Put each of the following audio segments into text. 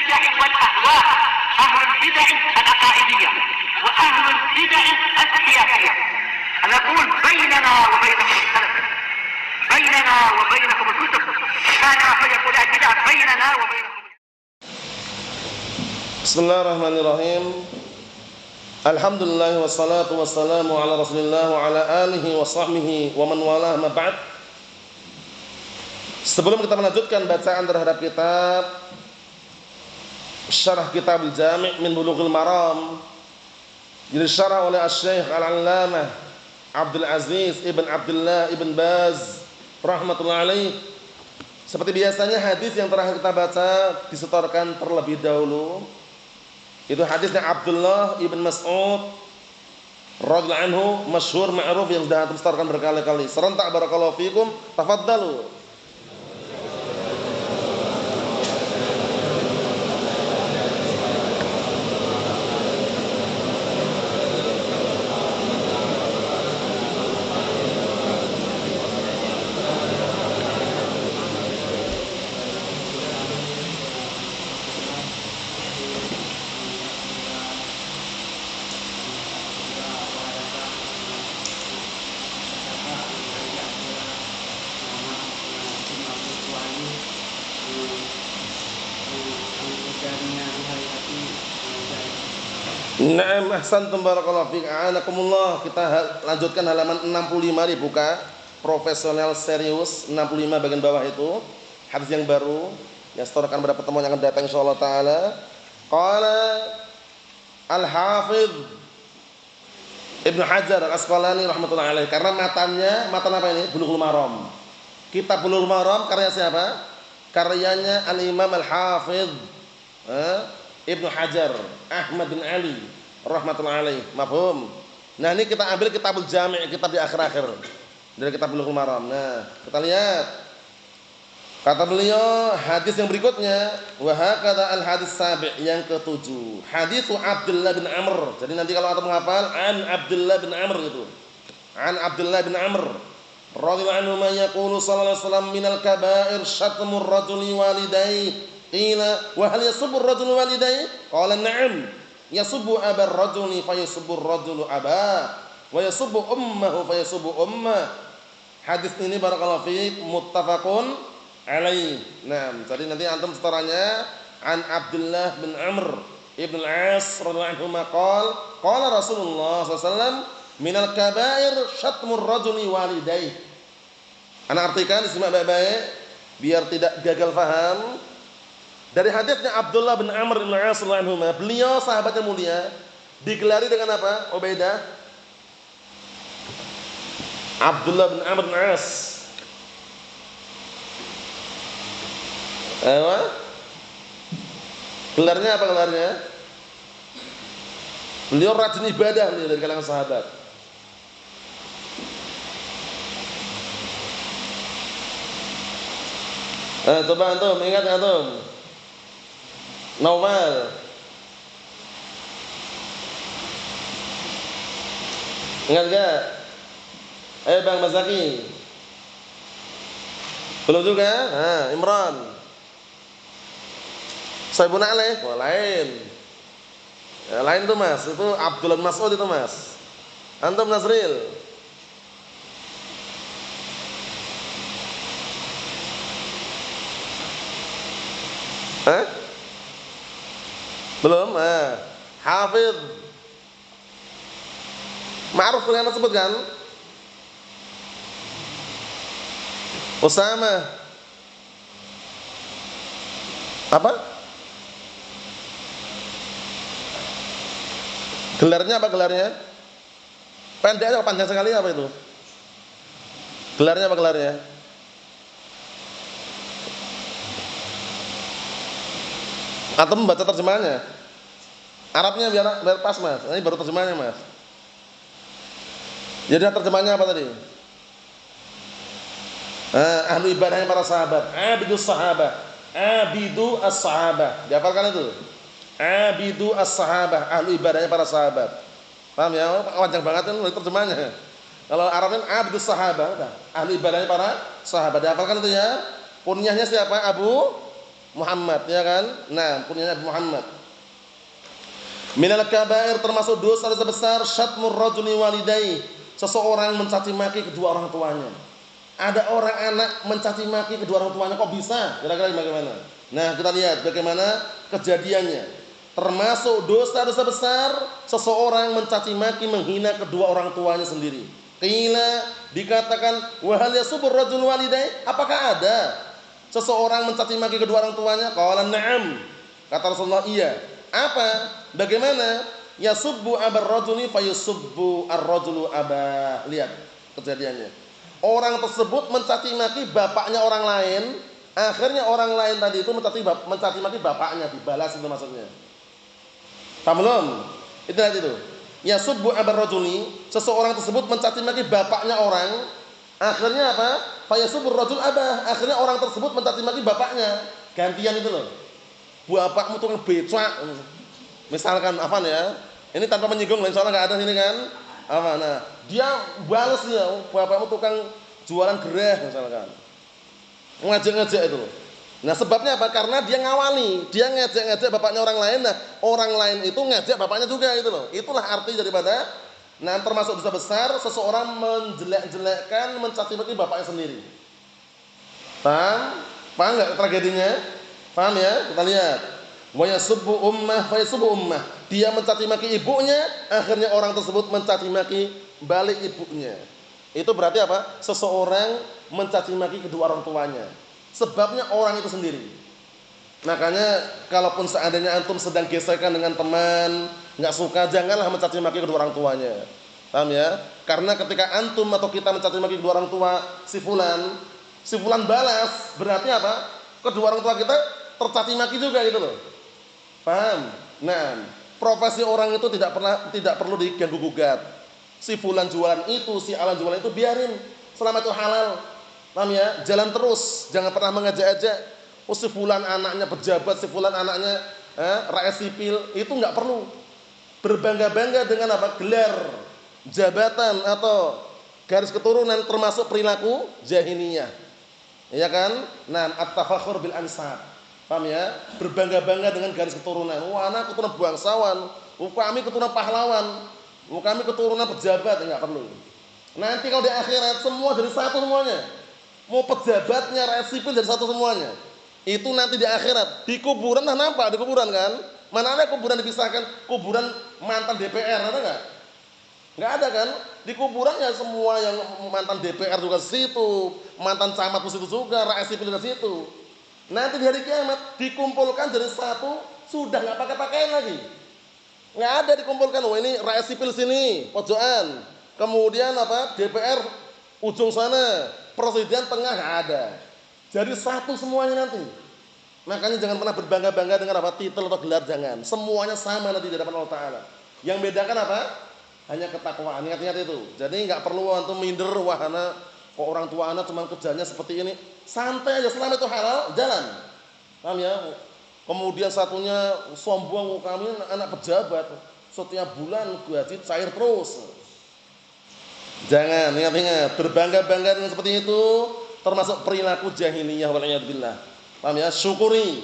البدع والأهواء، أهل البدع العقائدية وأهل البدع السياسية. أنا أقول بيننا وبينكم السلف، بيننا وبينكم الكتب، كان فيقول البدع بيننا وبينكم. Bismillahirrahmanirrahim. Alhamdulillah wassalatu wassalamu ala Rasulillah wa ala alihi wa sahbihi wa man walah, ma ba'd. Sebelum kita melanjutkan bacaan terhadap kitab Syarah Kitab Al-Jami' min Bulughil Maram, disyarah oleh Asy-Syaikh Al-Allamah Abdul Aziz Ibn Abdullah Ibn Baz rahmatullahi alaih. Seperti biasanya hadis yang terakhir kita baca disetorkan terlebih dahulu. Itu hadisnya Abdullah ibn Mas'ud radhiyallahu anhu, masyhur ma'ruf yang sudah antum setorkan berkali-kali. Serentak barakallahu fikum, tafaddalu. Na'am, ahsantum barakallahu fiik. A'anakumullah. Kita lanjutkan halaman 65, dibuka. Profesional serius 65 bagian bawah itu. Hadis yang baru yang setorkan pada pertemuan yang akan datang insyaallah taala. Qala Al-Hafidz Ibnu Hajar Al-Asqalani rahimatullah alaih. Karena matan apa ini? Bulughul Maram. Kitab Bulughul Maram karya siapa? Karyanya Al-Imam Al-Hafidz Ibnu Hajar Ahmad bin Ali rahmatullahi alaih. Mafhum? Nah, ini kita ambil Kitabul Jami', kitab di akhir-akhir dari Kitab Bulughul Maram. Nah, kita lihat. Kata beliau, hadis yang berikutnya, wa hakadha al-hadis sabi', yang ke-7. Hadis Abdullah bin Amr. Jadi nanti kalau antum menghafal an Abdullah bin Amr itu. An Abdullah bin Amr radhiyallahu anhu ma yaqulu sallallahu alaihi wasallam minal kaba'ir syatmur rajuli walidayhi. Qila wa hal yasubbu ar-rajulu walidayhi? Qala na'am. Yasubbu abar rajuli fa yasubbu ar-rajulu abah wa yasubbu ummuhu fa yasubbu ummah. Hadis ini barakallahu fiik muttafaqun alaih. Nah, jadi nanti antum setorannya an Abdullah bin Amr ibn al-As radhiyallahu anhu maqal qala Rasulullah sallallahu alaihi wasallam minal kaba'ir syatmur rajuli walidayhi. Ana artikan disimak baik-baik biar tidak gagal paham. Dari hadisnya Abdullah bin Amr bin Al-As radhiyallahu anhu, beliau sahabat yang mulia, digelari dengan apa? Ubaidah. Abdullah bin Amr bin Al-As. Gelarnya apa gelarnya? Beliau rajin ibadah beliau dari kalangan sahabat. Coba antum ingat antum? Naufal. Ingat enggak? Ayo Bang Mazaki. Belum juga? Imran. Saibun Aleh. Wah, lain. Ya, lain tuh Mas. Itu Abdullah Mas'ud itu Mas. Antum Nasril. Belum? Hafidz. Ma'ruf kalian sebut kan? Usama. Apa? Gelarnya apa gelarnya? Pendek atau panjang sekali apa itu? Gelarnya apa gelarnya? Atau membaca terjemahannya? Arabnya biar pas Mas. Ini baru terjemahannya Mas. Jadi terjemahannya apa tadi? Ahlu ibadahnya para sahabat. Abidus sahabah. Abidu as-sahabah. Dihafalkan itu? Abidu as-sahabah. Ahlu ibadahnya para sahabat. Paham ya? Panjang banget kan terjemahannya. Kalau Arabnya abidus sahabah. Ahlu ibadahnya para sahabat. Dihafalkan itu ya? Kunyahnya siapa? Muhammad, ya kan? Nah, kunyahnya Abu Muhammad. Minal kabair, termasuk dosa besar syatmur rajuli walidayhi, seseorang mencaci maki kedua orang tuanya. Ada orang anak mencaci maki kedua orang tuanya, kok bisa? Kira-kira bagaimana? Nah, kita lihat bagaimana kejadiannya. Termasuk dosa-dosa besar seseorang mencaci maki menghina kedua orang tuanya sendiri. Qila, dikatakan wa hal yasubur rajul walidayhi, apakah ada seseorang mencaci maki kedua orang tuanya? Qala na'am. Kata Rasulullah, iya. Apa? Bagaimana? Yasubbu abar rajuli fayusubbu ar-rajulu abah. Lihat kejadiannya. Orang tersebut mencaci maki bapaknya orang lain, akhirnya orang lain tadi itu mencaci maki bapaknya, dibalas itu maksudnya. Paham belum? Itu. Yasubbu abar rajuli, seseorang tersebut mencaci maki bapaknya orang, akhirnya apa? Fayasubbu ar-rajul abah, akhirnya orang tersebut mencaci maki bapaknya. Gantian itu loh. Bapakmu tukang becak. Misalkan Afan ya. Ini tanpa menyinggung, insyaallah enggak ada sini kan? Apa? Nah, dia balas ya, bapakmu tukang jualan gereh misalkan. Ngajak-ngajak itu. Nah, sebabnya apa? Karena dia ngawali, dia ngajak-ngajak bapaknya orang lain. Nah, orang lain itu ngajak bapaknya juga itu loh. Itulah arti daripada termasuk dosa besar seseorang menjelek-jelekkan, mencaci maki bapaknya sendiri. Paham? Paham enggak tragedinya? Paham ya? Kita lihat. Wa yasubbu ummah fa yasubbu ummah. Dia mencaci maki ibunya, akhirnya orang tersebut mencaci maki balik ibunya. Itu berarti apa? Seseorang mencaci maki kedua orang tuanya. Sebabnya orang itu sendiri. Makanya kalaupun seandainya antum sedang gesekan dengan teman, enggak suka, janganlah mencaci maki kedua orang tuanya. Paham ya? Karena ketika antum atau kita mencaci maki kedua orang tua si fulan balas, berarti apa? Kedua orang tua kita tercaci maki juga gitu loh. Paham? Nah, profesi orang itu tidak perlu diganggu gugat. Si fulan jualan itu, si alan jualan itu biarin selama itu halal. Paham ya? Jalan terus, jangan pernah mengajak-ajak. Oh, si fulan anaknya pejabat, si fulan anaknya rakyat sipil, itu enggak perlu. Berbangga-bangga dengan apa? Gelar, jabatan atau garis keturunan termasuk perilaku jahiliyah. Iya kan? Nah, at-tafakhur bil ansab. Paham ya? Berbangga-bangga dengan garis keturunan. Wah, anak keturunan bangsawan, kami keturunan pahlawan, kami keturunan pejabat, enggak perlu. Nanti kalau di akhirat semua dari satu semuanya. Mau pejabatnya, rakyat sipil dari satu semuanya. Itu nanti di akhirat, di kuburan nampak di kuburan kan? Mana ada kuburan dipisahkan, kuburan mantan DPR ada enggak? Enggak ada kan? Di kuburan ya semua yang mantan DPR juga di situ, mantan camat di situ juga, rakyat sipil di situ. Nanti di hari kiamat dikumpulkan jadi satu, sudah nggak pakai pakaian lagi, nggak ada dikumpulkan. Wah, ini rakyat sipil sini pojokan, kemudian apa DPR ujung sana, presiden tengah, nggak ada. Jadi satu semuanya nanti. Makanya jangan pernah berbangga-bangga dengan apa titel atau gelar, jangan. Semuanya sama nanti di hadapan Allah Taala. Yang bedakan apa? Hanya ketakwaan. Ingat-ingat itu. Jadi nggak perlu antum minder, wahana kok orang tua anak cuma kerjanya seperti ini. Santai aja, selama itu halal, jalan. Paham ya? Kemudian satunya sombong, kami anak pejabat, setiap bulan gaji cair terus. Jangan, ingat-ingat, berbangga-bangga dengan seperti itu termasuk perilaku jahiliyah waliyadzubillah. Paham ya? Syukuri.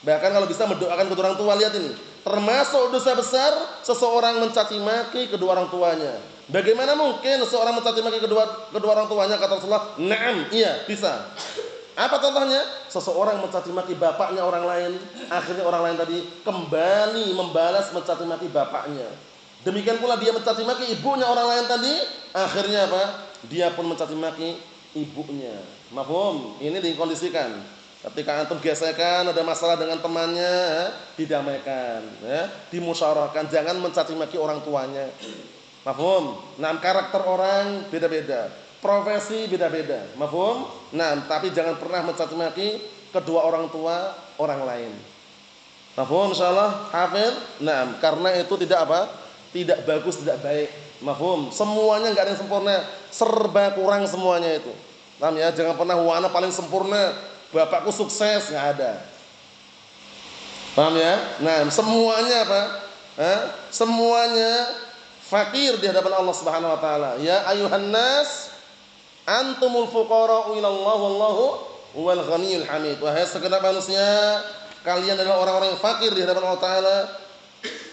Bahkan kalau bisa mendoakan kedua orang tua, lihat ini. Termasuk dosa besar seseorang mencaci maki kedua orang tuanya. Bagaimana mungkin seseorang mencaci maki kedua orang tuanya? Kata Rasulullah, "Na'am, iya, bisa." Apa contohnya? Seseorang mencaci maki bapaknya orang lain, akhirnya orang lain tadi kembali membalas mencaci maki bapaknya. Demikian pula dia mencaci maki ibunya orang lain tadi, akhirnya apa? Dia pun mencaci maki ibunya. Mafhum? Ini dikondisikan. Ketika antum gesekan, ada masalah dengan temannya, didamaikan, ya, dimusyawarahkan, jangan mencaci maki orang tuanya. Mafhum? Nah, karakter orang beda-beda, profesi beda-beda. Mafhum? Nah, tapi jangan pernah mencaci maki kedua orang tua orang lain. Mafhum insyaallah? Hafid? Nah, karena itu tidak apa? Tidak bagus, tidak baik. Mafhum? Semuanya enggak ada yang sempurna, serba kurang semuanya itu. Paham ya? Jangan pernah wana paling sempurna, bapakku sukses, enggak ada. Paham ya? Nah, semuanya apa? Semuanya fakir di hadapan Allah Subhanahu wa taala. Ya ayuhan nas, antumul fuqara'u ila Allah wallahu wal ghaniyul hamid. Wahai segenap manusia, kalian adalah orang-orang yang fakir di hadapan Allah Ta'ala,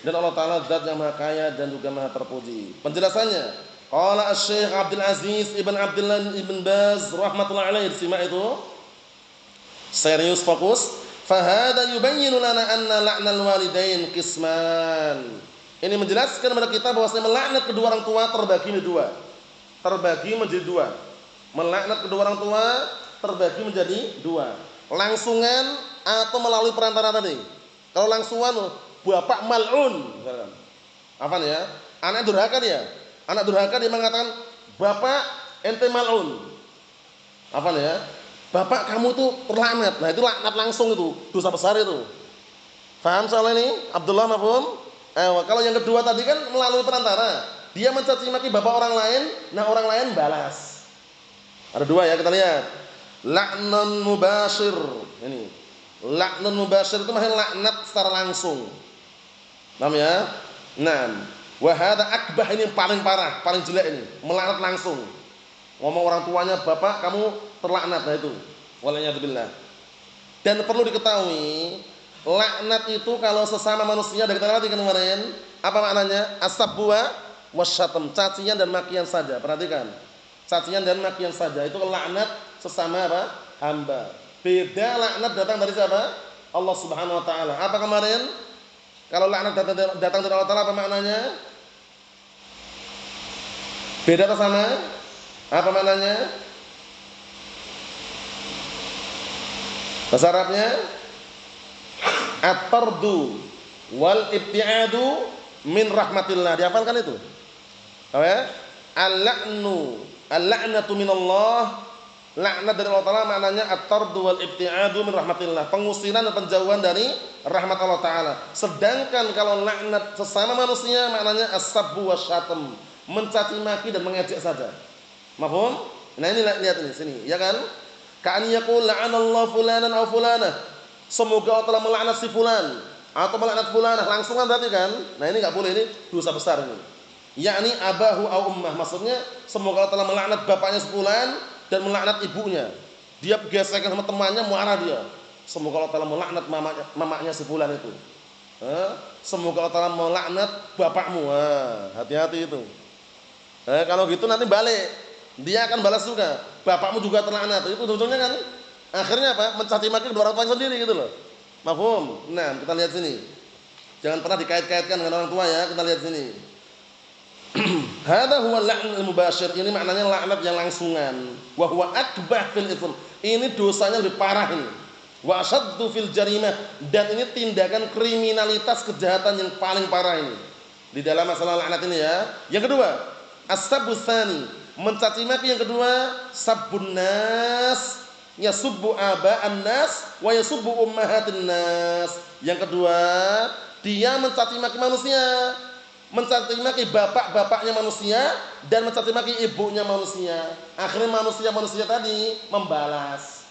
dan Allah Ta'ala zat yang maha kaya dan juga maha terpuji. Penjelasannya, qala Asy-Syaikh Abdul Aziz Ibn Abdullah Ibn Baz rahmatullahi alaihi, simak itu. Serius, fokus. Fahada yubayyinu lana anna la'nal walidain qisman. Ini menjelaskan kepada kita bahwasanya melaknat kedua orang tua terbagi menjadi dua. Terbagi menjadi dua. Melaknat kedua orang tua terbagi menjadi dua. Langsungan atau melalui perantara tadi. Kalau langsungan, bapak mal'un, misalkan. Apa nih ya? Anak durhaka dia. Anak durhaka dia mengatakan, "Bapak ente mal'un." Apa nih ya? Bapak kamu itu terlaknat. Nah, itu laknat langsung itu, dosa besar itu. Paham soal ini? Abdullah mafhum? Kalau yang kedua tadi kan melalui perantara. Dia mencaci maki bapak orang lain, nah orang lain balas. Ada dua ya, kita lihat. Laknun mubashir. Ini. Laknun mubashir itu maksudnya laknat secara langsung. Paham ya? Nah, wa hadza akbah, ini paling parah, paling jelek ini, melaknat langsung. Ngomong orang tuanya, "Bapak kamu terlaknat." Nah itu, waliyadzubillah. Dan perlu diketahui, laknat itu kalau sesama manusia, dari kita tadi kemarin, apa maknanya? As-sabbu wasyatam, cacian dan makian saja. Perhatikan, cacian dan makian saja itu laknat sesama apa? Hamba. Beda laknat datang dari siapa? Allah Subhanahu wa taala. Apa kemarin? Kalau laknat datang dari Allah Taala, apa maknanya? Beda atau sama? Apa maknanya? Bahasa Arabnya at-tardu wal ibtiadu min rahmatillah. Dihafalkan itu? Tahu ya? Al-la'natu minallah. Laknat dari Allah Ta'ala maknanya at-tardu wal ibtiadu min rahmatillah. Pengusiran dan penjauhan dari rahmat Allah Ta'ala. Sedangkan kalau laknat sesama manusia maknanya as-sabbu wasyatam, mencaci maki dan mengejek saja. Mafhum? Nah ini lihat ini sini, ya kan? Ka'an yaqul la'anallahu fulanan aw fulanah. Semoga Allah telah melaknat si fulan atau melaknat fulanah, langsung kan berarti kan? Nah ini enggak boleh, ini dosa besar ini. Yakni abahu aw ummah, maksudnya semoga Allah telah melaknat bapaknya si fulan dan melaknat ibunya. Dia gesekan sama temannya, marah dia. Semoga Allah telah melaknat mamanya si fulan itu. Semoga Allah telah melaknat bapakmu. Hati-hati itu. Kalau gitu nanti balik. Dia akan balas juga. Bapakmu juga terlaknat. Itu sebetulnya kan akhirnya apa? Mencaci maki kedua orang tua sendiri gitu loh. Mafhum? Nah, kita lihat sini. Jangan pernah dikait-kaitkan dengan orang tua ya. Kita lihat sini. Hadza huwa al-la'n al-mubashir. Ini maknanya laknat yang langsungan. Wa huwa akbah fil itsm. Ini dosanya lebih parah ini. Wa asyaddu fil jarimah, dan ini tindakan kriminalitas kejahatan yang paling parah ini. Di dalam masalah laknat ini ya. Yang kedua, as-sabbu tsani, mencaci maki yang kedua, sabbun nas, yasubbu aba'an nas wa yasubbu ummahatin nas. Yang kedua, dia mencaci maki manusia, mencaci maki bapak-bapaknya manusia dan mencaci maki ibunya manusia. Akhirnya manusia tadi membalas.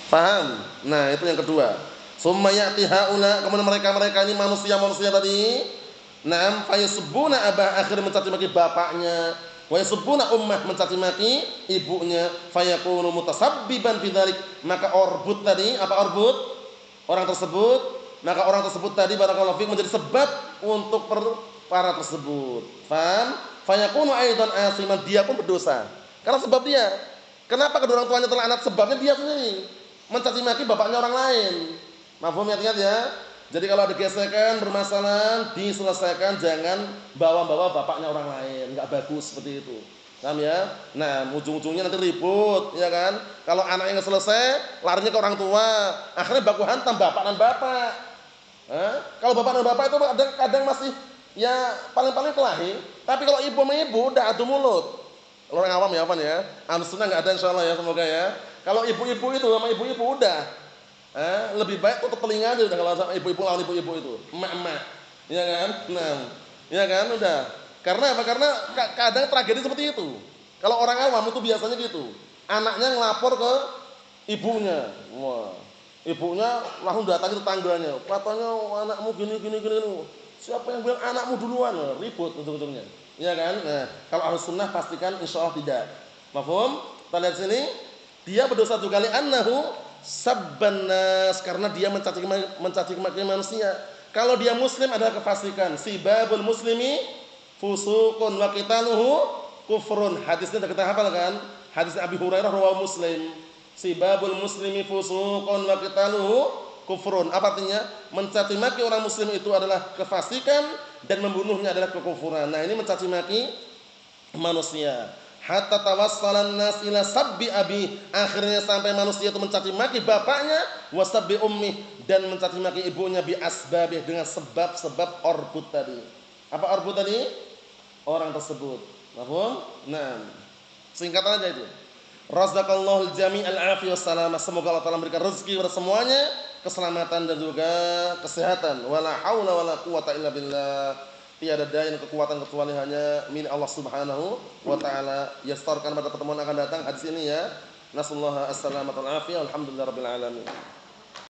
Paham? Nah, itu yang kedua. Summa ya'ti haula, kemudian mereka ini manusia tadi, na'am fayasubbuna abah, akhirnya mencaci maki bapaknya. Wa yasubbuna ummah, mencaci maki ibunya, fayakunu mutasabbiban bidzalik, maka orbut tadi, apa orbut? Orang tersebut, maka orang tersebut tadi barakallahu fiik menjadi sebab untuk para tersebut. Paham? Fayakunu aidan asiman, dia pun berdosa. Karena sebab dia. Kenapa kedua orang tuanya terlaknat? Sebabnya dia sendiri mencaci maki bapaknya orang lain. Mafhum ya, ingat ya? Jadi kalau ada gesekan, bermasalah, diselesaikan, jangan bawa-bawa bapaknya orang lain, enggak bagus seperti itu. Paham ya? Nah, ujung-ujungnya nanti ribut, ya kan? Kalau anaknya enggak selesai, larinya ke orang tua, akhirnya baku hantam bapak dan bapak. Kalau bapak dan bapak itu kadang masih ya paling-paling kelahi, tapi kalau ibu sama ibu udah adu mulut. Orang awam ya apa ya? Ahlus-sunnah enggak ada insyaallah ya, semoga ya. Kalau ibu-ibu itu sama ibu-ibu udah lebih baik tutup telinga aja udah kalau sama ibu-ibu lawan ibu-ibu itu, emak-emak, ya kan? Nah, ya kan udah. Karena apa? Karena kadang tragedi seperti itu. Kalau orang awam itu biasanya gitu, anaknya ngelapor ke ibunya, wah, ibunya langsung datangi tetangganya, katanya anakmu gini. Siapa yang bilang anakmu duluan? Ribut ujung-ujungnya, ya kan? Nah, kalau Ahlus Sunnah pastikan insyaallah tidak. Mafhum? Kita lihat sini. Dia berdosa juga li'annahu sabban nas, karena dia mencaci maki manusia. Kalau dia muslim adalah kefasikan. Sibabul muslimi fusuqun wa qitaluhu kufrun. Hadisnya sudah kita hafal kan? Hadis Abi Hurairah rawahu Muslim. Sibabul muslimi fusuqun wa qitaluhu kufrun. Apa artinya? Mencaci maki orang muslim itu adalah kefasikan dan membunuhnya adalah kekufuran. Nah, ini mencaci maki manusia. Hatta tawassalan nas ila sabbi abi, akhirnya sampai manusia itu mencaci maki bapaknya, wa sabbi ummi, dan mencaci maki ibunya bi asbabih, dengan sebab-sebab orbut tadi. Apa orbut tadi? Orang tersebut. Paham? Nah, singkatan aja itu. Razaqallahul jami'al afiyah wassalamah. Semoga Allah Taala memberikan rezeki kepada semuanya, keselamatan dan juga kesehatan. Wala haula wala quwata illa billah. Tiada daya dan kekuatan kecuali hanya milik Allah Subhanahu wa taala. Yastarkan pada pertemuan akan datang hadis ini ya. Nasallahu as-salamata wal afiyah. Alhamdulillahirabbil alamin.